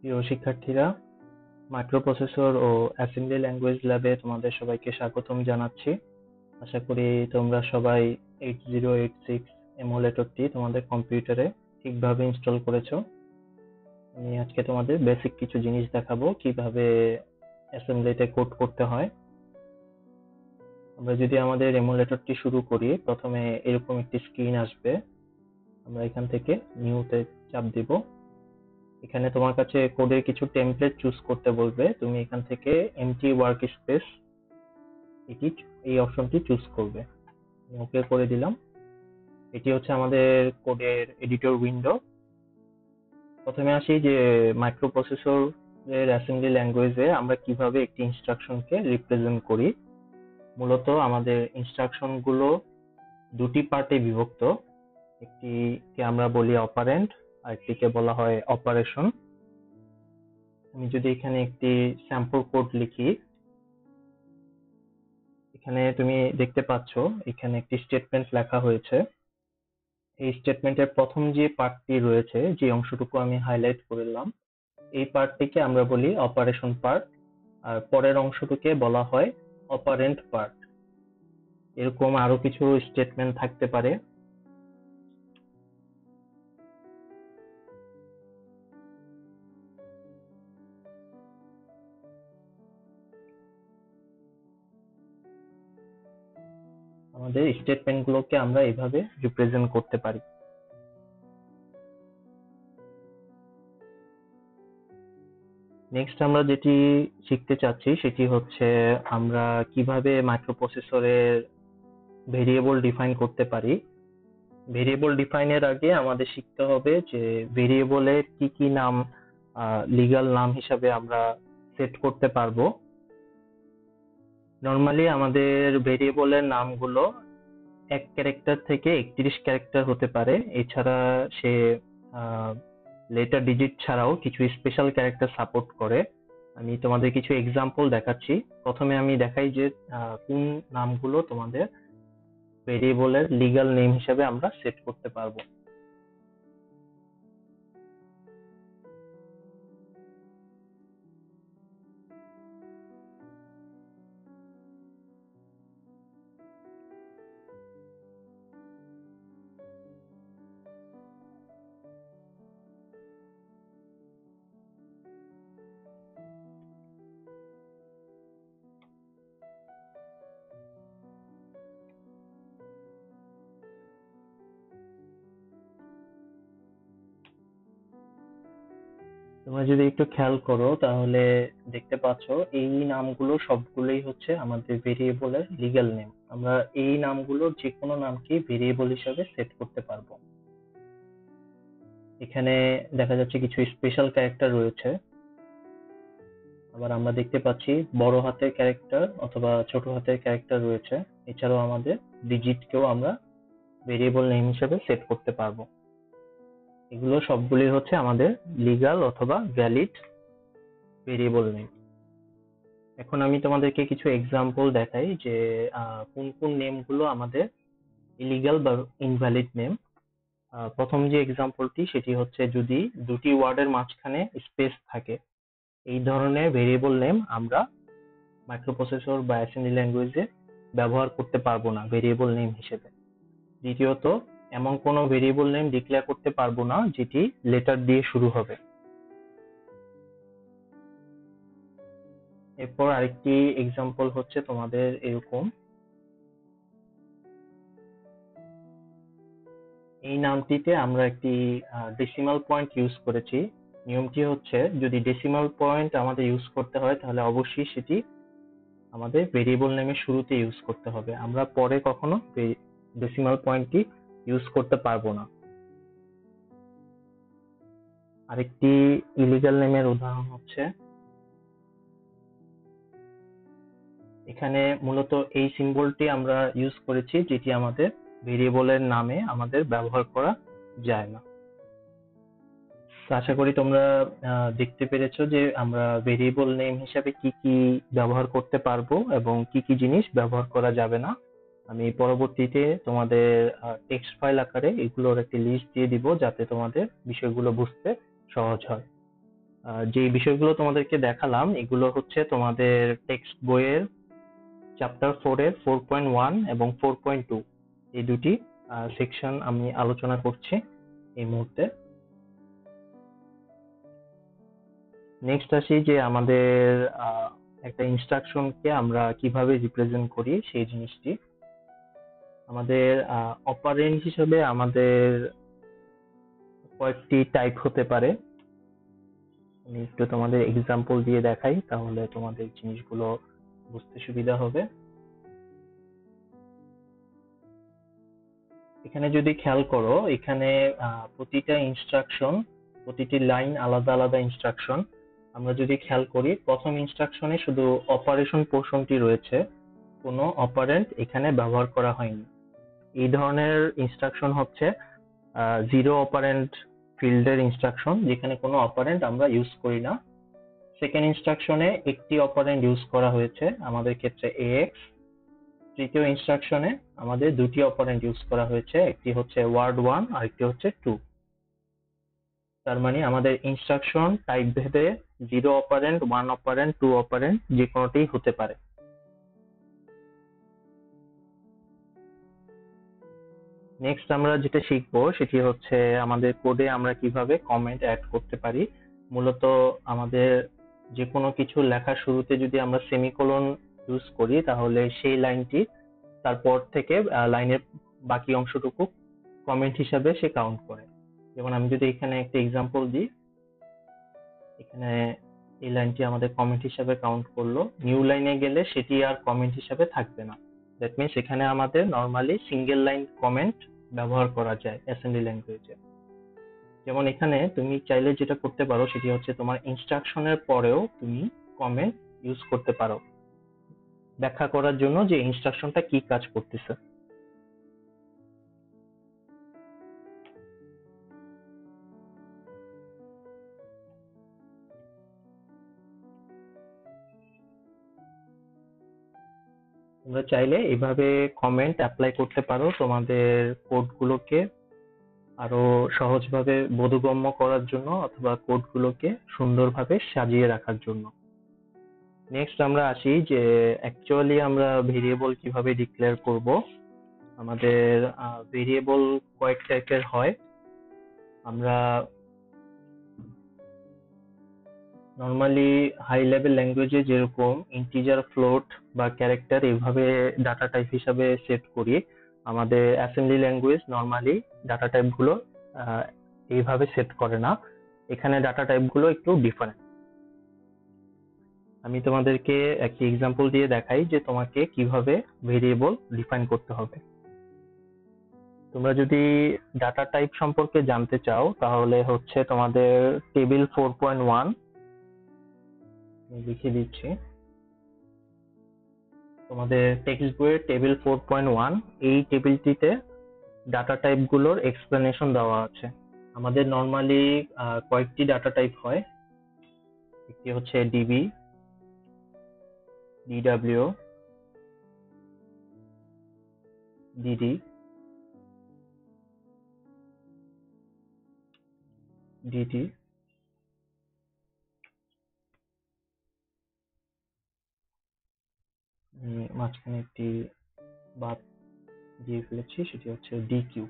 প্রিয় শিক্ষার্থীরা, মাইক্রোপ্রসেসর ও assembly language ল্যাবে তোমাদের সবাইকে স্বাগতম জানাচ্ছি। আশা করি তোমরা সবাই 8086 এমুলেটরটি তোমাদের কম্পিউটারে ঠিকভাবে ইনস্টল করেছো। আমি আজকে তোমাদের বেসিক কিছু জিনিস দেখাবো কিভাবে অ্যাসেম্বলিতে কোড করতে হয়। আমরা যদি আমাদের এমুলেটরটি শুরু করি, প্রথমে এরকম একটি স্ক্রিন আসবে। আমরা এখান থেকে নিউতে চাপ দিব। এখানে তোমার কাছে কোডের কিছু টেমপ্লেট চুজ করতে বলবে। তুমি এখান থেকে এমটি ওয়ার্ক স্পেস এই অপশনটি চুজ করবে। ওকে করে দিলাম। এটি হচ্ছে আমাদের কোডের এডিটর উইন্ডো। প্রথমে আসি যে মাইক্রোপ্রসেসর এর অ্যাসেম্বলি ল্যাঙ্গুয়েজে আমরা কিভাবে একটি ইনস্ট্রাকশনকে রিপ্রেজেন্ট করি। মূলত আমাদের ইনস্ট্রাকশন গুলো দুটি পার্টে বিভক্ত। একটিকে আমরা বলি অপারেন্ড, আর একটিকে বলা হয় অপারেশন। আমি যদি এখানে একটি স্যাম্পল কোড লিখি, এখানে তুমি দেখতে পাচ্ছ এখানে একটি স্টেটমেন্ট লেখা হয়েছে। এই স্টেটমেন্টের প্রথম যে পার্টটি রয়েছে, যে অংশটুকু আমি হাইলাইট করলাম, এই পার্টটিকে আমরা বলি অপারেশন পার্ট, আর পরের অংশটিকে বলা হয় অপারেন্ট পার্ট। এরকম আরো কিছু স্টেটমেন্ট থাকতে পারে। আমাদের স্টেটমেন্ট গুলোকে আমরা এইভাবে রিপ্রেজেন্ট করতে পারি। নেক্সট আমরা যেটি শিখতে চাচ্ছি সেটি হচ্ছে আমরা কিভাবে মাইক্রোপ্রসেসরের ভেরিয়েবল ডিফাইন করতে পারি। ভেরিয়েবল ডিফাইনের আগে আমাদের শিখতে হবে যে ভেরিয়েবলের কি কি নাম লিগ্যাল নাম হিসাবে আমরা সেট করতে পারবো। নর্মালি আমাদের ভেরিয়েবলের নামগুলো 1 ক্যারেক্টার থেকে 31 ক্যারেক্টার হতে পারে। এছাড়া সে লেটার ডিজিট ছাড়াও কিছু স্পেশাল ক্যারেক্টার সাপোর্ট করে। আমি তোমাদের কিছু এক্সাম্পল দেখাচ্ছি। প্রথমে আমি দেখাই যে কোন নামগুলো তোমাদের ভেরিয়েবলের লিগ্যাল নেম হিসেবে আমরা সেট করতে পারবো। তোমরা যদি একটু খেয়াল করো তাহলে দেখতে পাচ্ছ এই নামগুলো সবগুলোই হচ্ছে আমাদের ভেরিয়েবলের লিগ্যাল নেম। আমরা এই নামগুলোর যে কোনো নামকে ভেরিয়েবল হিসাবে সেট করতে পারবো। এখানে দেখা যাচ্ছে কিছু স্পেশাল ক্যারেক্টার রয়েছে। আবার আমরা দেখতে পাচ্ছি বড় হাতের ক্যারেক্টার অথবা ছোট হাতের ক্যারেক্টার রয়েছে। এছাড়াও আমাদের ডিজিটকেও আমরা ভেরিয়েবল নেম হিসেবে সেট করতে পারবো। এগুলো সবগুলি হচ্ছে আমাদের লিগ্যাল অথবা ভ্যালিড ভেরিয়েবল নেম। এখন আমি তোমাদেরকে কিছু এক্সাম্পল দেখাই যে কোন কোন নেম গুলো আমাদের ইলিগাল বা ইনভ্যালিড নেম। প্রথম যে এক্সাম্পলটি সেটি হচ্ছে যদি দুটি ওয়ার্ডের মাঝখানে স্পেস থাকে, এই ধরনের ভেরিয়েবল নেম আমরা মাইক্রোপ্রসেসর বা অ্যাসেম্বলি ল্যাঙ্গুয়েজে ব্যবহার করতে পারবো না ভেরিয়েবল নেম হিসেবে। দ্বিতীয়ত, এমন কোনো ভেরিয়েবল নেম ডিক্লেয়ার করতে পারবো না যেটি লেটার দিয়ে শুরু হবে। এরপর আরেকটি এক্সাম্পল হচ্ছে তোমাদের এরকম, এই নামটিতে আমরা একটি ডেসিমাল পয়েন্ট ইউজ করেছি। নিয়মটি হচ্ছে যদি ডেসিমাল পয়েন্ট আমাদের ইউজ করতে হয় তাহলে অবশ্যই সেটি আমাদের ভেরিয়েবল নেমের শুরুতে ইউজ করতে হবে। আমরা পরে কখনো ডেসিমাল পয়েন্টটি ইউজ করতে পারবো না। আরেকটি ইলিগাল নেমের উদাহরণ হচ্ছে, এখানে মূলত এই সিম্বলটি আমরা ইউজ করেছি যেটি আমাদের ভেরিয়েবলের নামে আমাদের ব্যবহার করা যায় না। আশা করি তোমরা দেখতে পেরেছো যে আমরা ভেরিয়েবল নেম হিসাবে কি কি ব্যবহার করতে পারবো এবং কি কি জিনিস ব্যবহার করা যাবে না। আমি পরবর্তীতে তোমাদের টেক্সট ফাইল আকারে এগুলোর একটি লিস্ট দিয়ে দিব যাতে তোমাদের বিষয়গুলো বুঝতে সহজ হয়। যে বিষয়গুলো তোমাদেরকে দেখালাম এগুলো হচ্ছে তোমাদের টেক্সট বইয়ের চ্যাপ্টার 4 এর 4.1 এবং 4.2 এই দুটি সেকশন আমি আলোচনা করছি এই মুহূর্তে। নেক্সট আসি যে আমাদের একটা ইনস্ট্রাকশনকে আমরা কিভাবে রিপ্রেজেন্ট করি সেই জিনিসটি। আমাদের অপারেন্ড হিসেবে আমাদের কয়েকটি টাইপ হতে পারে। আমি একটু তোমাদের এক্সাম্পল দিয়ে দেখাই, তাহলে তোমাদের জিনিসগুলো বুঝতে সুবিধা হবে। এখানে যদি খেয়াল করো, এখানে প্রতিটা ইনস্ট্রাকশন, প্রতিটি লাইন আলাদা আলাদা ইনস্ট্রাকশন। আমরা যদি খেয়াল করি, প্রথম ইনস্ট্রাকশনে শুধু অপারেশন পোর্শনটি রয়েছে, কোনো অপারেন্ট এখানে ব্যবহার করা হয়নি। এই ধরনের ইনস্ট্রাকশন হচ্ছে জিরো অপারেন্ট ফিল্ডের ইনস্ট্রাকশন, যেখানে কোনো অপারেন্ট আমরা ইউজ করি না। সেকেন্ড ইনস্ট্রাকশনে একটি অপারেন্ট ইউজ করা হয়েছে, আমাদের ক্ষেত্রে এক্স। তৃতীয় ইনস্ট্রাকশনে আমাদের দুটি অপারেন্ট ইউজ করা হয়েছে, একটি হচ্ছে ওয়ার্ড 1 আর একটি হচ্ছে 2। তার মানে আমাদের ইনস্ট্রাকশন টাইপ ভেদে 0 অপারেন্ট, 1 অপারেন্ট, 2 অপারেন্ট যে কোনোটি হতে পারে। নেক্সট আমরা যেটা শিখবো সেটি হচ্ছে আমাদের কোডে আমরা কিভাবে কমেন্ট অ্যাড করতে পারি। মূলত আমাদের যে কোনো কিছু লেখার শুরুতে যদি আমরা সেমিকোলন ইউজ করি, তাহলে সেই লাইনটি তারপর থেকে লাইনের বাকি অংশটুকু কমেন্ট হিসাবে সে কাউন্ট করে। যেমন আমি যদি এখানে একটা এক্সাম্পল দিই, এখানে এই লাইনটি আমাদের কমেন্ট হিসাবে কাউন্ট করলো। নিউ লাইনে গেলে সেটি আর কমেন্ট হিসাবে থাকবে না। দ্যাট মিনস এখানে আমাদের নর্মালি সিঙ্গেল লাইন কমেন্ট ব্যবহার করা যায় অ্যাসেম্বলি ল্যাঙ্গুয়েজে। যেমন এখানে তুমি চাইলে যেটা করতে পারো সেটি হচ্ছে তোমার ইনস্ট্রাকশনের পরেও তুমি কমেন্ট ইউজ করতে পারো, ব্যাখ্যা করার জন্য যে ইনস্ট্রাকশনটা কি কাজ করতেছে। তোমরা চাইলে এভাবে কমেন্ট অ্যাপ্লাই করতে পারো তোমাদের কোডগুলোকে আরো সহজভাবে বোধগম্য করার জন্য, অথবা কোডগুলোকে সুন্দরভাবে সাজিয়ে রাখার জন্য। নেক্সট আমরা আসি যে অ্যাকচুয়ালি আমরা ভেরিয়েবল কিভাবে ডিক্লেয়ার করব। আমাদের ভেরিয়েবল কয়েক টাইপের হয়। আমরা নর্মালি হাই লেভেল ল্যাঙ্গুয়েজে যেরকম ইন্টিজার, ফ্লোট বা ক্যারেক্টার এইভাবে ডাটা টাইপ হিসাবে সেট করি, আমাদের assembly language normally data type গুলো এইভাবে সেট করে না। এখানে ডাটা টাইপ গুলো একটু ডিফারেন্ট। আমি তোমাদেরকে একটি এক্সাম্পল দিয়ে দেখাই যে তোমাকে কিভাবে ভেরিয়েবল ডিফাইন করতে হবে। তোমরা যদি ডাটা টাইপ সম্পর্কে জানতে চাও, তাহলে হচ্ছে তোমাদের টেবিল 4.1 লিখে দিচ্ছি। তোমাদের টেক্সট বইয়ের টেবিল 4.1, এই টেবিলটিতে ডাটা টাইপ গুলোর এক্সপ্লেনেশন দেওয়া আছে। আমাদের নর্মালি কয়েকটি ডাটা টাইপ হয়। একটি হচ্ছে ডিবি, ডিডব্লিউ, ডিডি, ডিটি, মাঝখানে একটি বাদ দিয়ে ফেলেছি, সেটি হচ্ছে ডিকিউ।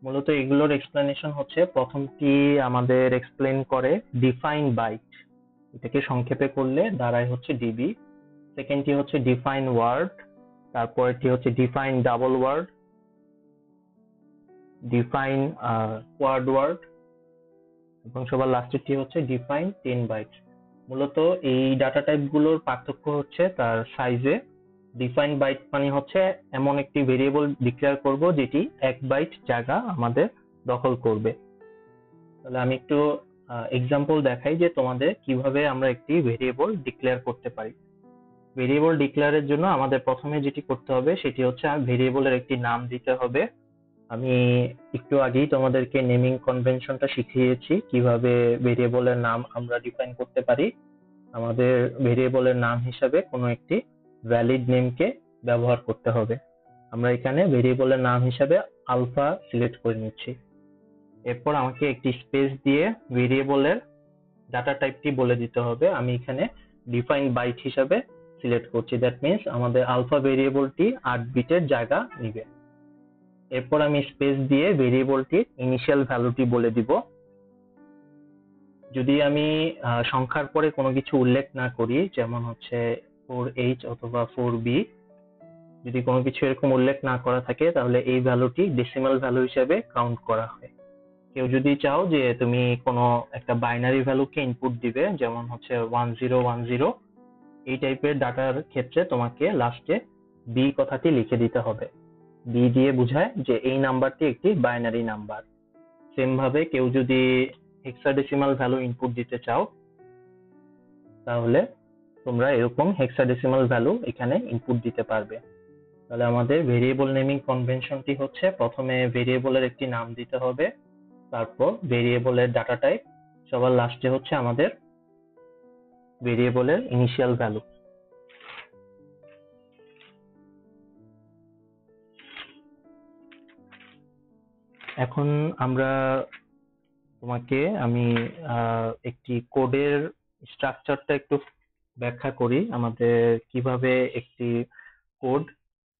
মূলত এগুলোর এক্সপ্লেনেশন হচ্ছে, প্রথমটি আমাদের এক্সপ্লেন করে ডিফাইন বাইট, এটাকে সংক্ষেপে করলে দাঁড়ায় হচ্ছে ডিবি। সেকেন্ডটি হচ্ছে ডিফাইন ওয়ার্ড, তারপরটি হচ্ছে define double word, define quad word, এবং সবার লাস্টেরটি হচ্ছে ডিফাইন 10 বাইট। মূলত এই ডাটা টাইপ গুলোর পার্থক্য হচ্ছে তার সাইজে। ডিফাইন বাইট মানে হচ্ছে এমন একটি ভেরিয়েবল ডিক্লেয়ার করব যেটি 1 বাইট জায়গা আমাদের দখল করবে। তাহলে আমি একটু এক্সাম্পল দেখাই যে তোমাদের কিভাবে আমরা একটি ভেরিয়েবল ডিক্লেয়ার করতে পারি। ভেরিয়েবল ডিক্লেয়ারের জন্য আমাদের প্রথমে যেটি করতে হবে সেটি হচ্ছে ভেরিয়েবলের একটি নাম দিতে হবে। আমি একটু আগেই তোমাদেরকে নেমিং কনভেনশনটা শিখিয়েছি, কিভাবে ভেরিয়েবলের নাম আমরা ডিফাইন করতে পারি। আমাদের ভেরিয়েবলের নাম হিসাবে কোনো একটি ভ্যালিড নেমকে ব্যবহার করতে হবে। আমরা এখানে ভেরিয়েবলের নাম হিসাবে আলফা সিলেক্ট করে নিচ্ছি। এরপর আমাকে একটি স্পেস দিয়ে ভেরিয়েবলের ডাটা টাইপটি বলে দিতে হবে। আমি এখানে ডিফাইন বাইট হিসাবে সিলেক্ট করছি, দ্যাট মিনস আমাদের আলফা ভেরিয়েবলটি 8 বিটের জায়গা নিবে। এরপর আমি স্পেস দিয়ে ভেরিয়েবলটির ইনিশিয়াল ভ্যালুটি বলে দিব। যদি আমি সংখ্যার পরে কোনো কিছু উল্লেখ না করি, যেমন হচ্ছে 4h অথবা 4b, যদি কোনো কিছু এরকম উল্লেখ না করা থাকে তাহলে এই ভ্যালুটি ডেসিমাল ভ্যালু হিসেবে কাউন্ট করা হয়। কেউ যদি চাও যে তুমি কোনো একটা বাইনারি ভ্যালুকে ইনপুট দিবে, যেমন হচ্ছে 1010, এই টাইপের ডাটার ক্ষেত্রে তোমাকে লাস্টে বি কথাটি লিখে দিতে হবে। বি দিয়ে বোঝায় যে এই নাম্বারটি একটি বাইনারি নাম্বার। সেম ভাবে কেউ যদি হেক্সাডেসিমাল ভ্যালু ইনপুট দিতে চাও তাহলে তোমরা এরকম হেক্সাডেসিমাল ভ্যালু এখানে ইনপুট দিতে পারবে। তাহলে আমাদের ভেরিয়েবল নেমিং কনভেনশনটি হচ্ছে প্রথমে ভেরিয়েবলের একটি নাম দিতে হবে, তারপর ভেরিয়েবলের ডাটা টাইপ, সবার লাস্টে হচ্ছে আমাদের ভেরিয়েবলের ইনিশিয়াল ভ্যালু। এখন আমি একটি কোডের স্ট্রাকচারটা একটু ব্যাখ্যা করি, আমাদের কিভাবে একটি কোড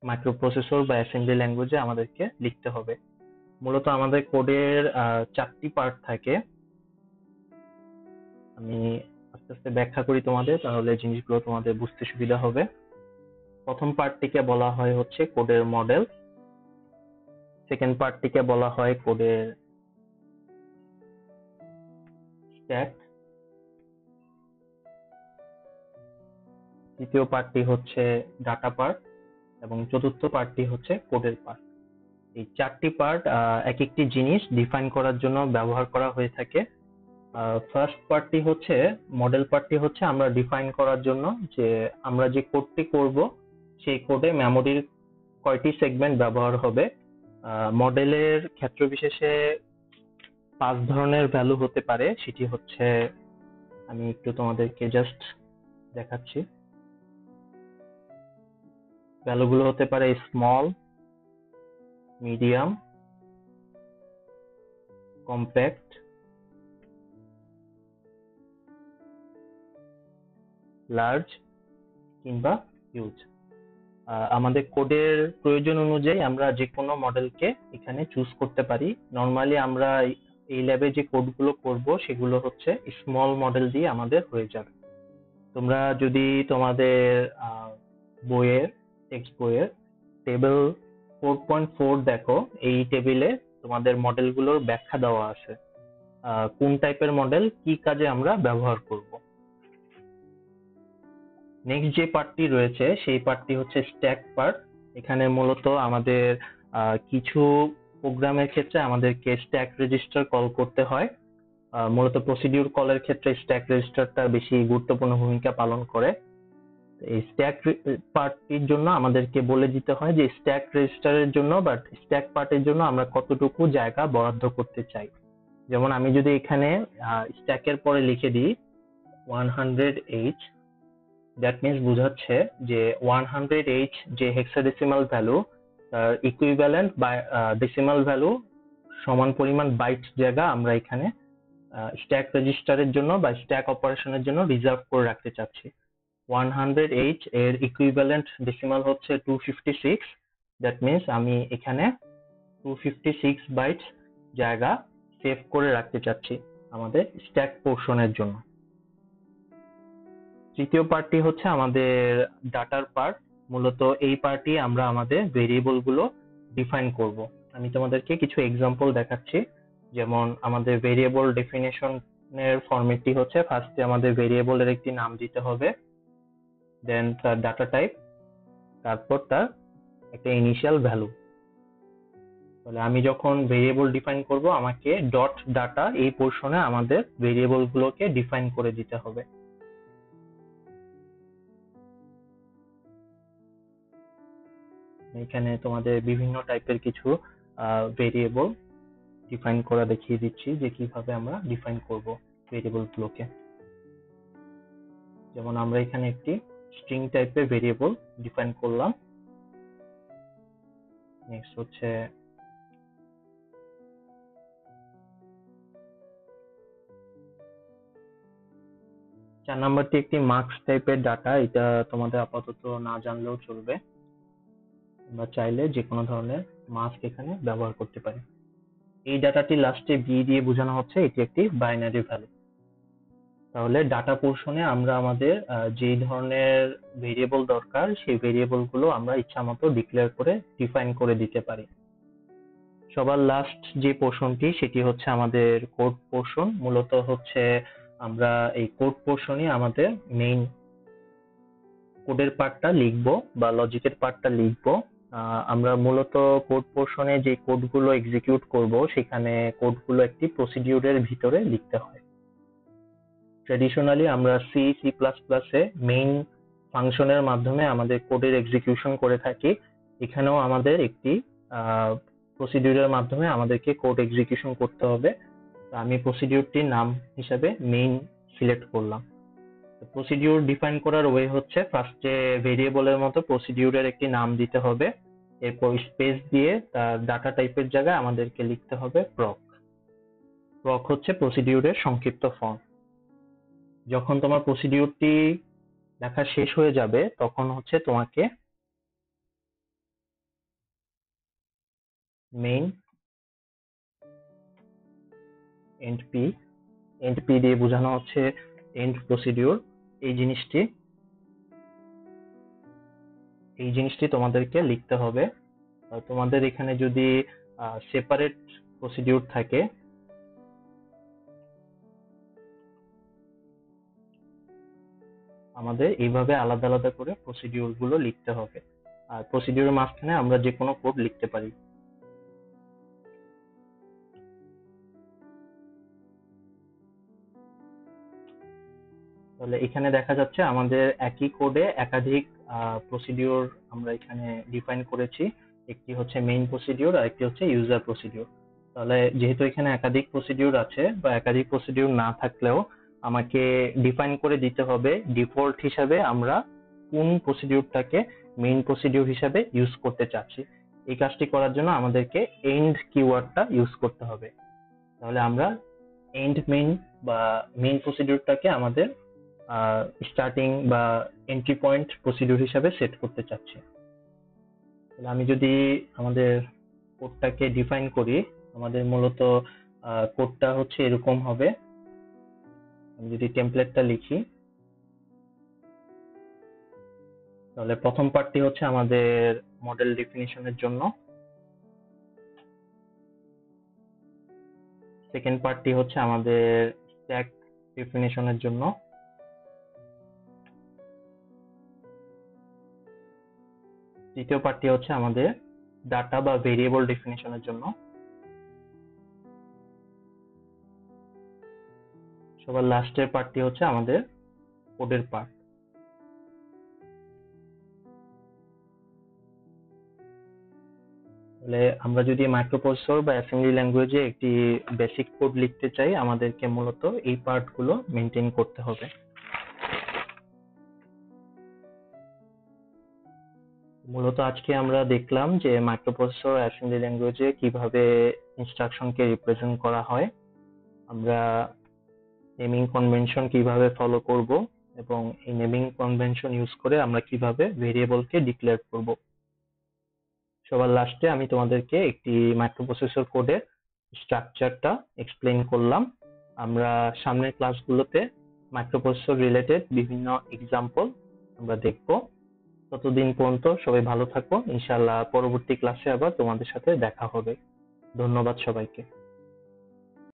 মাইক্রোপ্রসেসর বা অ্যাসেম্বলি ল্যাঙ্গুয়েজে আমাদেরকে লিখতে হবে। মূলত আমাদের কোডের 4টি পার্ট থাকে। আমি আস্তে আস্তে ব্যাখ্যা করি তোমাদের, তাহলে জিনিসগুলো তোমাদের বুঝতে সুবিধা হবে। প্রথম পার্টটিকে বলা হয় হচ্ছে কোডের মডেল, সেকেন্ড পার্টটিকে বলা হয় কোডের স্ট্যাক, তৃতীয় পার্টটি হচ্ছে ডাটা পার্ট এবং চতুর্থ পার্টটি হচ্ছে কোডের পার্ট। এই 4টি পার্ট এক একটি জিনিস ডিফাইন করার জন্য ব্যবহার করা হয়ে থাকে। ফার্স্ট পার্টটি হচ্ছে মডেল পার্টটি হচ্ছে আমরা ডিফাইন করার জন্য যে আমরা যে কোডটি করব সেই কোডে মেমোরির কয়টি সেগমেন্ট ব্যবহার হবে। মডেলের ক্ষেত্র বিশেষে 5 ধরনের ভ্যালু হতে পারে, সেটি হচ্ছে আমি একটু তোমাদেরকে জাস্ট দেখাচ্ছি। ভ্যালুগুলো হতে পারে স্মল, মিডিয়াম, কম্প্যাক্ট, লার্জ কিংবা হিউজ। আমাদের কোডের প্রয়োজন অনুযায়ী আমরা যে কোনো মডেলকে এখানে চুজ করতে পারি। নর্মালি আমরা এই ল্যাবে যে কোডগুলো করব সেগুলো হচ্ছে স্মল মডেল দিয়ে আমাদের হয়ে যাবে। তোমরা যদি তোমাদের বইয়ের টেক্সট বইয়ের টেবিল 4.4 দেখো, এই টেবিলে তোমাদের মডেলগুলোর ব্যাখ্যা দেওয়া আছে, কোন টাইপের মডেল কি কাজে আমরা ব্যবহার করব। নেক্সট যে পার্টটি রয়েছে সেই পার্টটি হচ্ছে স্ট্যাক পার্ট। এখানে মূলত আমাদের কিছু প্রোগ্রামের ক্ষেত্রে আমাদেরকে স্ট্যাক রেজিস্টার কল করতে হয়। মূলত প্রসিডিউর কলের ক্ষেত্রে স্ট্যাক রেজিস্টারটা বেশি গুরুত্বপূর্ণ ভূমিকা পালন করে। এই স্ট্যাক পার্টটির জন্য আমাদেরকে বলে দিতে হয় যে স্ট্যাক রেজিস্টারের জন্য বা স্ট্যাক পার্টের জন্য আমরা কতটুকু জায়গা বরাদ্দ করতে চাই। যেমন আমি যদি এখানে স্ট্যাকের পরে লিখে দিই 100h, দ্যাট মিনস বোঝাচ্ছে যে 100h যে হেক্সাডেসিমাল ভ্যালু তার ইকুইভ্যালেন্ট বা ডেসিমাল ভ্যালু সমান পরিমাণ বাইট জায়গা আমরা এখানে স্ট্যাক রেজিস্টারের জন্য বা স্ট্যাক অপারেশনের জন্য রিজার্ভ করে রাখতে চাচ্ছি। 100h এর ইকুইভ্যালেন্ট ডেসিমাল হচ্ছে 256, দ্যাট মিনস আমি এখানে 256 বাইট জায়গা সেভ করে রাখতে চাচ্ছি আমাদের স্ট্যাক পোর্শনের জন্য। তৃতীয় পার্টটি হচ্ছে আমাদের ডাটার পার্ট। মূলত এই পার্টটি আমরা আমাদের ভেরিয়েবল গুলো ডিফাইন করব। আমি তোমাদেরকে কিছু এক্সাম্পল দেখাচ্ছি। যেমন আমাদের ভেরিয়েবল ডেফিনেশনের ফরম্যাটটি হচ্ছে ফার্স্টে আমাদের ভেরিয়েবলের একটি নাম দিতে হবে, দেন তার ডাটা টাইপ, তারপর তার একটা ইনিশিয়াল ভ্যালু। তাহলে আমি যখন ভেরিয়েবল ডিফাইন করব আমাকে ডট ডাটা এই পোর্শনে আমাদের ভেরিয়েবল গুলোকে ডিফাইন করে দিতে হবে। এখানে তোমাদের বিভিন্ন টাইপের কিছু ভেরিয়েবল ডিফাইন করা দেখিয়ে দিচ্ছি যে কিভাবে আমরা ডিফাইন করব ভেরিয়েবল গুলোকে। যেমন আমরা এখানে একটি স্ট্রিং টাইপের ভেরিয়েবল ডিফাইন করলাম। নেক্সট হচ্ছে 4 নাম্বারটি একটি মার্কস টাইপের ডাটা, এটা তোমাদের আপাতত না জানলেও চলবে। আমরা চাইলে যে কোনো ধরনের মাস্ক এখানে ব্যবহার করতে পারি। এই ডাটাটি লাস্টে বি দিয়ে বোঝানো হচ্ছে এটি একটি বাইনারি ভ্যালু। তাহলে ডাটা পোর্শনে আমরা আমাদের যেই ধরনের ভেরিয়েবল দরকার সেই ভেরিয়েবল গুলো আমরা ইচ্ছা মতো ডিক্লেয়ার করে ডিফাইন করে দিতে পারি। সবার লাস্ট যে পোর্শনটি সেটি হচ্ছে আমাদের কোড পোর্শন। মূলত হচ্ছে আমরা এই কোড পোর্শনই আমাদের মেইন কোডের পার্টটা লিখবো বা লজিকের পার্টটা লিখবো। আমরা মূলত কোড পোর্শনে যে কোডগুলো এক্সিকিউট করব সেখানে কোডগুলো একটি প্রসিডিউরের ভিতরে লিখতে হয়। ট্র্যাডিশনালি আমরা সি প্লাস প্লাসে মেইন ফাংশনের মাধ্যমে আমাদের কোডের এক্সিকিউশন করে থাকি। এখানেও আমাদের একটি প্রসিডিউরের মাধ্যমে আমাদেরকে কোড এক্সিকিউশন করতে হবে। আমি প্রসিডিউরটির নাম হিসাবে মেইন সিলেক্ট করলাম। প্রসিডিউর ডিফাইন করার ওয়ে হচ্ছে ফার্স্টে ভেরিয়েবলের মতো প্রসিডিউরের একটি নাম দিতে হবে, এরপর স্পেস দিয়ে তার ডাটা টাইপের জায়গায় আমাদেরকে লিখতে হবে প্রক। প্রক হচ্ছে প্রসিডিউরের সংক্ষিপ্ত ফর্ম। যখন তোমার প্রসিডিউরটি লেখা শেষ হয়ে যাবে তখন হচ্ছে তোমাকে মেইন এন্ড পি দিয়ে বোঝানো হচ্ছে এন্ড প্রসিডিউর। এই জিনিসটি তোমাদেরকে লিখতে হবে। তোমাদের এখানে যদি সেপারেট প্রসিডিউর থাকে আমাদের এইভাবে আলাদা আলাদা করে প্রসিডিউর গুলো লিখতে হবে, আর প্রসিডিউরের মাঝখানে আমরা যে কোনো কোড লিখতে পারি। তাহলে এখানে দেখা যাচ্ছে আমাদের একই কোডে একাধিক প্রসিডিউর আমরা এখানে ডিফাইন করেছি। একটি হচ্ছে মেইন প্রসিডিউর আর একটি হচ্ছে ইউজার প্রসিডিউর। তাহলে যেহেতু এখানে একাধিক প্রসিডিউর আছে বা একাধিক প্রসিডিউর না থাকলেও আমাকে ডিফাইন করে দিতে হবে ডিফল্ট হিসাবে আমরা কোন প্রসিডিউরটাকে মেইন প্রসিডিউর হিসাবে ইউজ করতে চাচ্ছি। এই কাজটি করার জন্য আমাদেরকে এন্ড কিওয়ার্ডটা ইউজ করতে হবে। তাহলে আমরা এন্ড মেইন বা মেইন প্রসিডিউরটাকে আমাদের স্টার্টিং বা এন্ট্রি পয়েন্ট প্রসিডিউর হিসাবে সেট করতে চাচ্ছি। তাহলে আমি যদি আমাদের কোডটাকে ডিফাইন করি, আমাদের মূলত কোডটা হচ্ছে এরকম হবে। আমি যদি টেমপ্লেটটা লিখি তাহলে প্রথম পার্টটি হচ্ছে আমাদের মডেল ডেফিনিশনের জন্য, সেকেন্ড পার্টটি হচ্ছে আমাদের স্ট্যাক ডেফিনিশনের জন্য, তৃতীয় পার্টটি হচ্ছে আমাদের ডাটা বা ভেরিয়েবল ডেফিনিশনের জন্য, সবার লাস্টের পার্টটি হচ্ছে আমাদের কোডের পার্ট। তাহলে আমরা যদি মাইক্রোপ্রসেসর বা অ্যাসেম্বলি ল্যাঙ্গুয়েজে একটি বেসিক কোড লিখতে চাই আমাদেরকে মূলত এই পার্টগুলো মেনটেন করতে হবে। মূলত আজকে আমরা দেখলাম যে মাইক্রোপ্রসেসর অ্যাসেম্বলি ল্যাঙ্গুয়েজে কিভাবে ইনস্ট্রাকশনকে রিপ্রেজেন্ট করা হয়, আমরা নেমিং কনভেনশন কিভাবে ফলো করব এবং এই নেমিং কনভেনশন ইউজ করে আমরা কিভাবে ভেরিয়েবলকে ডিক্লেয়ার করব। সবার লাস্টে আমি তোমাদেরকে একটি মাইক্রোপ্রসেসর কোডের স্ট্রাকচারটা এক্সপ্লেইন করলাম। আমরা সামনের ক্লাসগুলোতে মাইক্রোপ্রসেসর রিলেটেড বিভিন্ন এক্সাম্পল আমরা দেখব। ততদিন পর্যন্ত সবাই ভালো থাকো। ইনশাআল্লাহ পরবর্তী ক্লাসে আবার তোমাদের সাথে দেখা হবে। ধন্যবাদ সবাইকে।